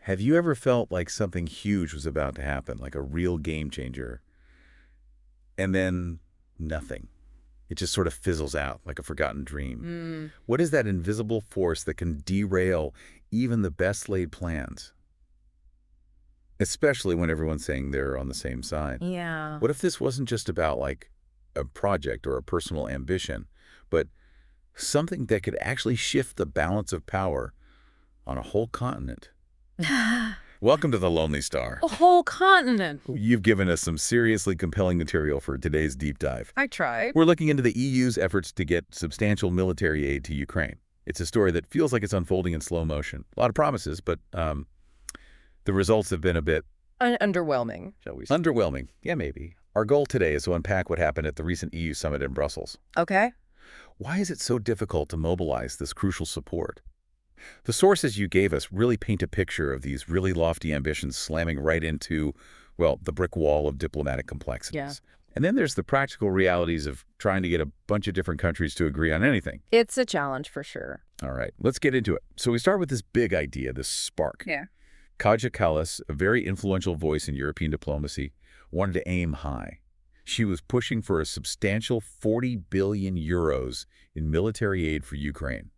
Have you ever felt like something huge was about to happen, like a real game changer, and then nothing? It just sort of fizzles out like a forgotten dream. Mm, What is that invisible force that can derail even the best laid plans? Especially when everyone's saying they're on the same side. yeah. What if this wasn't just about like a project or a personal ambition, but something that could actually shift the balance of power on a whole continent? Welcome to the Lonely Star. A whole continent. You've given us some seriously compelling material for today's deep dive. I tried. We're looking into the EU's efforts to get substantial military aid to Ukraine. It's a story that feels like it's unfolding in slow motion. A lot of promises, but the results have been a bit, Underwhelming. shall we say, underwhelming. Yeah, maybe. Our goal today is to unpack what happened at the recent EU summit in Brussels. Okay. Why is it so difficult to mobilize this crucial support? The sources you gave us really paint a picture of these really lofty ambitions slamming right into, well, the brick wall of diplomatic complexities. Yeah. And then there's the practical realities of trying to get a bunch of different countries to agree on anything. It's a challenge for sure. All right, let's get into it. So we start with this big idea, this spark. Yeah. Kaja Kallas, a very influential voice in European diplomacy, wanted to aim high. She was pushing for a substantial 40 billion euros in military aid for Ukraine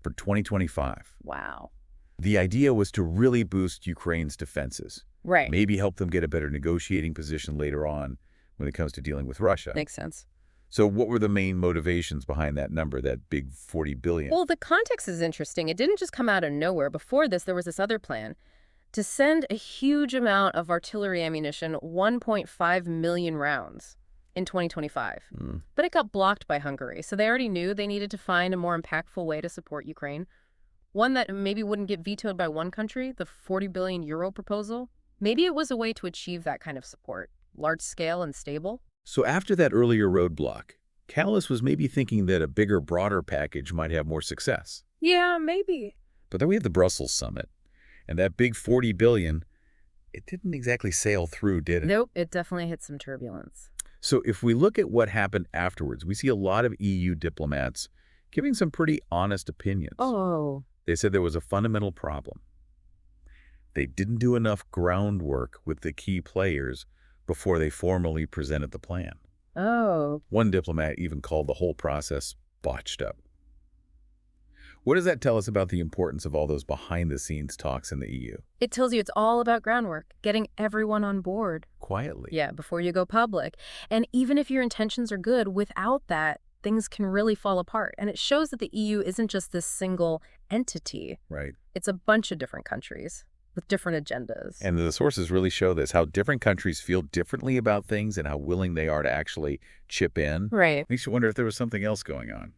for 2025. Wow. The idea was to really boost Ukraine's defenses, Right. maybe help them get a better negotiating position later on when it comes to dealing with Russia. Makes sense. So what were the main motivations behind that number, that big 40 billion? Well, the context is interesting. It didn't just come out of nowhere. Before this, there was this other plan to send a huge amount of artillery ammunition, 1.5 million rounds, in 2025. But it got blocked by Hungary, so they already knew they needed to find a more impactful way to support Ukraine. One that maybe wouldn't get vetoed by one country, the 40 billion euro proposal. Maybe it was a way to achieve that kind of support, large scale and stable. So after that earlier roadblock, Callas was maybe thinking that a bigger, broader package might have more success. Yeah, maybe. But then we had the Brussels summit, and that big 40 billion, it didn't exactly sail through, did it? Nope, it definitely hit some turbulence. So if we look at what happened afterwards, we see a lot of EU diplomats giving some pretty honest opinions. Oh. They said there was a fundamental problem. They didn't do enough groundwork with the key players before they formally presented the plan. Oh. One diplomat even called the whole process botched up. What does that tell us about the importance of all those behind-the-scenes talks in the EU? It tells you it's all about groundwork, getting everyone on board. Quietly. Yeah, before you go public. And even if your intentions are good, without that, things can really fall apart. And it shows that the EU isn't just this single entity. Right. It's a bunch of different countries with different agendas. And the sources really show this, how different countries feel differently about things and how willing they are to actually chip in. Right. Makes you wonder if there was something else going on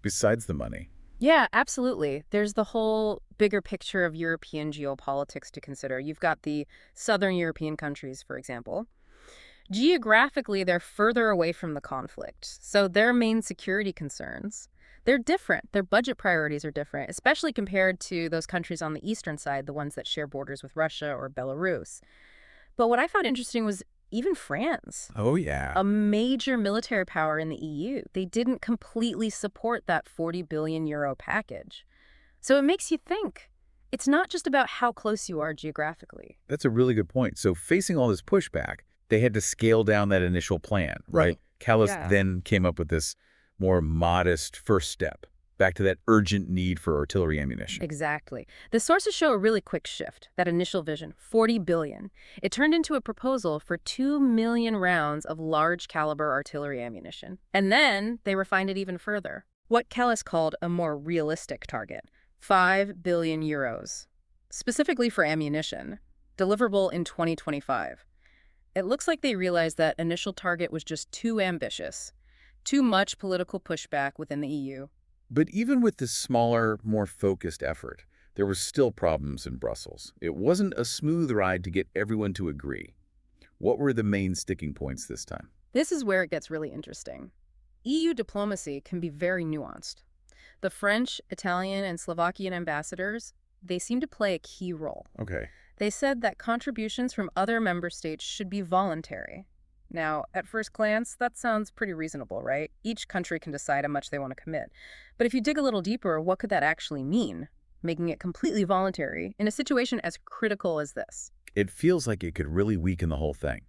besides the money. Yeah, absolutely. There's the whole bigger picture of European geopolitics to consider. You've got the southern European countries, for example. Geographically, they're further away from the conflict, so their main security concerns, they're different. Their budget priorities are different, especially compared to those countries on the eastern side, the ones that share borders with Russia or Belarus. But what I found interesting was even France, Oh, yeah. a major military power in the EU, they didn't completely support that 40 billion euro package. So it makes you think. It's not just about how close you are geographically. That's a really good point. So facing all this pushback, they had to scale down that initial plan, right? Right. Callas Yeah. then came up with this more modest first step, back to that urgent need for artillery ammunition. Exactly. The sources show a really quick shift. That initial vision, 40 billion. It turned into a proposal for 2 million rounds of large caliber artillery ammunition. And then they refined it even further. What Kellis called a more realistic target, 5 billion euros, specifically for ammunition, deliverable in 2025. It looks like they realized that initial target was just too ambitious, too much political pushback within the EU. But even with this smaller, more focused effort, there were still problems in Brussels. It wasn't a smooth ride to get everyone to agree. What were the main sticking points this time? This is where it gets really interesting. EU diplomacy can be very nuanced. The French, Italian, and Slovakian ambassadors, they seem to play a key role. Okay. They said that contributions from other member states should be voluntary. Now, at first glance, that sounds pretty reasonable, right? Each country can decide how much they want to commit. But if you dig a little deeper, what could that actually mean? making it completely voluntary in a situation as critical as this. It feels like it could really weaken the whole thing.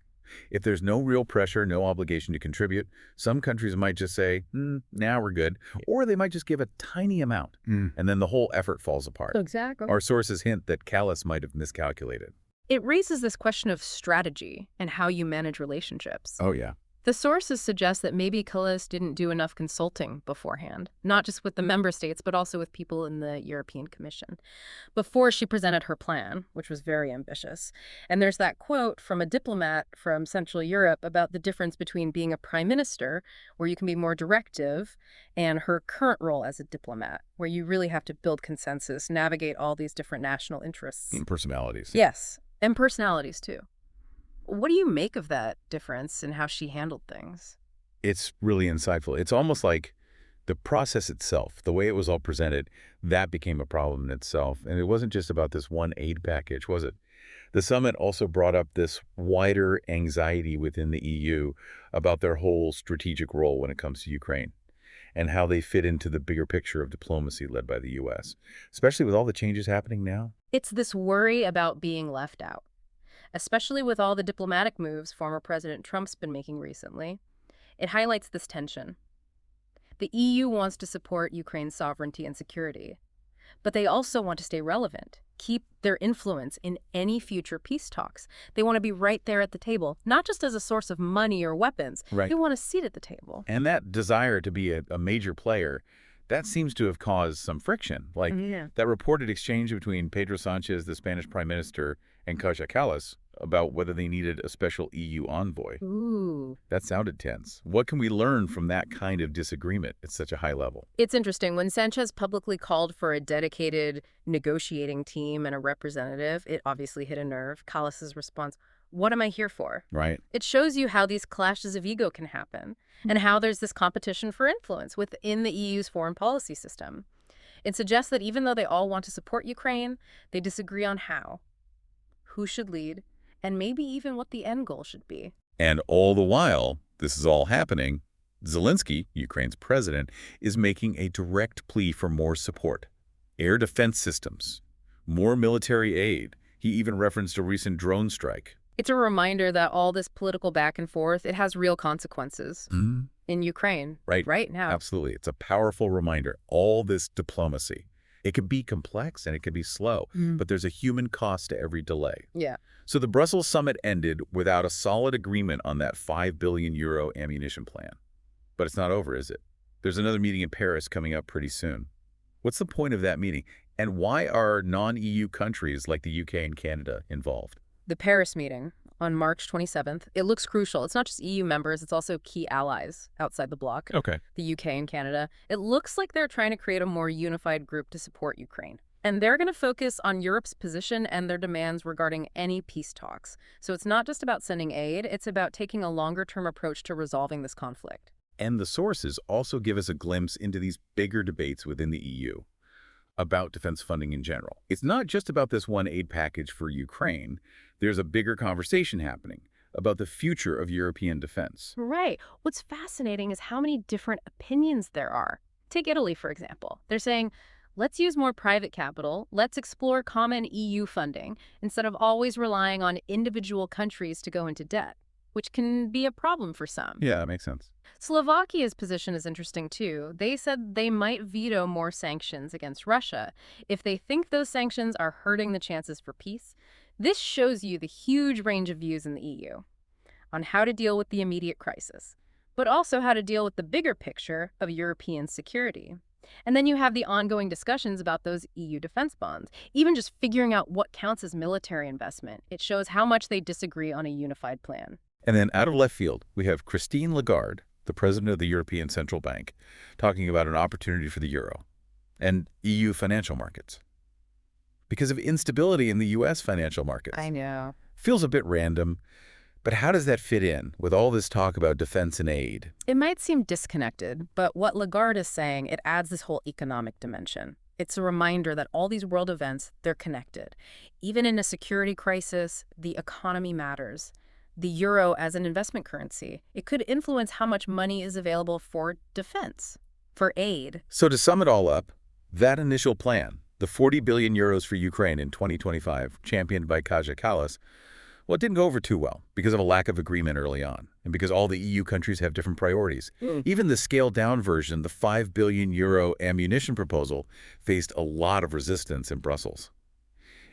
If there's no real pressure, no obligation to contribute, some countries might just say, now we're good, or they might just give a tiny amount, and then the whole effort falls apart. Exactly. Our sources hint that Callas might have miscalculated. It raises this question of strategy and how you manage relationships. Oh, yeah. The sources suggest that maybe Callas didn't do enough consulting beforehand, not just with the member states, but also with people in the European Commission, before she presented her plan, which was very ambitious. And there's that quote from a diplomat from Central Europe about the difference between being a prime minister, where you can be more directive, and her current role as a diplomat, where you really have to build consensus, navigate all these different national interests. And personalities. Yes, and personalities, too. What do you make of that difference in how she handled things? It's really insightful. It's almost like the process itself, the way it was all presented, that became a problem in itself. And it wasn't just about this one aid package, was it? The summit also brought up this wider anxiety within the EU about their whole strategic role when it comes to Ukraine and how they fit into the bigger picture of diplomacy led by the U.S., especially with all the changes happening now. It's this worry about being left out, especially with all the diplomatic moves former President Trump's been making recently. It highlights this tension. The EU wants to support Ukraine's sovereignty and security, but they also want to stay relevant, keep their influence in any future peace talks. They want to be right there at the table, not just as a source of money or weapons. Right. They want a seat at the table. And that desire to be a major player, that seems to have caused some friction. Like that reported exchange between Pedro Sanchez, the Spanish prime minister, and Kaja Kallas about whether they needed a special EU envoy. Ooh. That sounded tense. What can we learn from that kind of disagreement at such a high level? It's interesting. When Sanchez publicly called for a dedicated negotiating team and a representative, it obviously hit a nerve. Callas's response, "What am I here for?" Right. It shows you how these clashes of ego can happen and how there's this competition for influence within the EU's foreign policy system. It suggests that even though they all want to support Ukraine, they disagree on how, who should lead, and maybe even what the end goal should be. And all the while, this is all happening, Zelensky, Ukraine's president, is making a direct plea for more support. Air defense systems, more military aid. He even referenced a recent drone strike. It's a reminder that all this political back and forth, it has real consequences in Ukraine right now. Absolutely. It's a powerful reminder. All this diplomacy. It could be complex and it could be slow, but there's a human cost to every delay. Yeah. So the Brussels summit ended without a solid agreement on that €5 billion ammunition plan. But it's not over, is it? There's another meeting in Paris coming up pretty soon. What's the point of that meeting? And why are non-EU countries like the UK and Canada involved? The Paris meeting on March 27th, it looks crucial. It's not just EU members, it's also key allies outside the bloc, the UK and Canada. It looks like they're trying to create a more unified group to support Ukraine. And they're going to focus on Europe's position and their demands regarding any peace talks. So it's not just about sending aid, it's about taking a longer-term approach to resolving this conflict. And the sources also give us a glimpse into these bigger debates within the EU about defense funding in general. It's not just about this one aid package for Ukraine. There's a bigger conversation happening about the future of European defense. Right. What's fascinating is how many different opinions there are. Take Italy, for example. They're saying, let's use more private capital. Let's explore common EU funding instead of always relying on individual countries to go into debt, which can be a problem for some. Yeah, that makes sense. Slovakia's position is interesting, too. They said they might veto more sanctions against Russia if they think those sanctions are hurting the chances for peace. This shows you the huge range of views in the EU on how to deal with the immediate crisis, but also how to deal with the bigger picture of European security. And then you have the ongoing discussions about those EU defense bonds, even just figuring out what counts as military investment. It shows how much they disagree on a unified plan. And then out of left field, we have Christine Lagarde, the president of the European Central Bank, talking about an opportunity for the euro and EU financial markets. Because of instability in the U.S. financial markets. I know. Feels a bit random, but how does that fit in with all this talk about defense and aid? It might seem disconnected, but what Lagarde is saying, it adds this whole economic dimension. It's a reminder that all these world events, they're connected. Even in a security crisis, the economy matters. The euro as an investment currency, it could influence how much money is available for defense, for aid. So to sum it all up, that initial plan, The 40 billion euros for Ukraine in 2025, championed by Kaja Kallas, well, it didn't go over too well because of a lack of agreement early on, and because all the EU countries have different priorities. Even the scaled-down version, the 5 billion euro ammunition proposal, faced a lot of resistance in Brussels.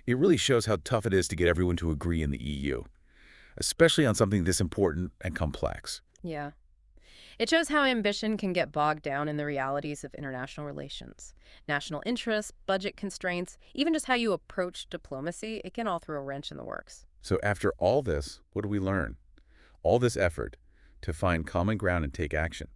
It really shows how tough it is to get everyone to agree in the EU, especially on something this important and complex. Yeah. It shows how ambition can get bogged down in the realities of international relations. National interests, budget constraints, even just how you approach diplomacy, it can all throw a wrench in the works. So after all this, what do we learn? All this effort to find common ground and take action.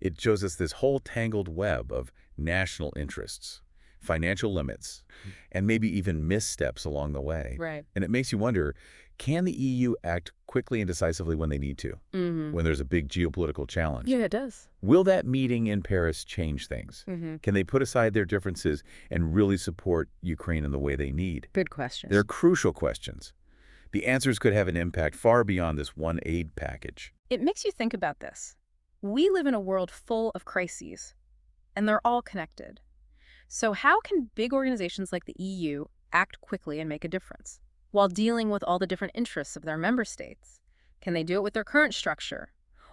It shows us this whole tangled web of national interests, financial limits, and maybe even missteps along the way. Right. And it makes you wonder, can the EU act quickly and decisively when they need to, when there's a big geopolitical challenge? Yeah, it does. Will that meeting in Paris change things? Can they put aside their differences and really support Ukraine in the way they need? Good question. They're crucial questions. The answers could have an impact far beyond this one aid package. It makes you think about this. We live in a world full of crises, and they're all connected. So how can big organizations like the EU act quickly and make a difference while dealing with all the different interests of their member states? Can they do it with their current structure?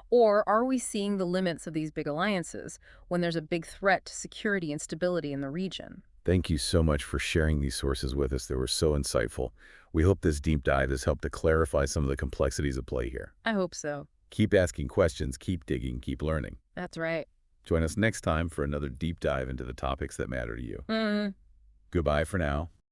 Or are we seeing the limits of these big alliances when there's a big threat to security and stability in the region? Thank you so much for sharing these sources with us. They were so insightful. We hope this deep dive has helped to clarify some of the complexities at play here. I hope so. Keep asking questions, keep digging, keep learning. That's right. Join us next time for another deep dive into the topics that matter to you. Goodbye for now.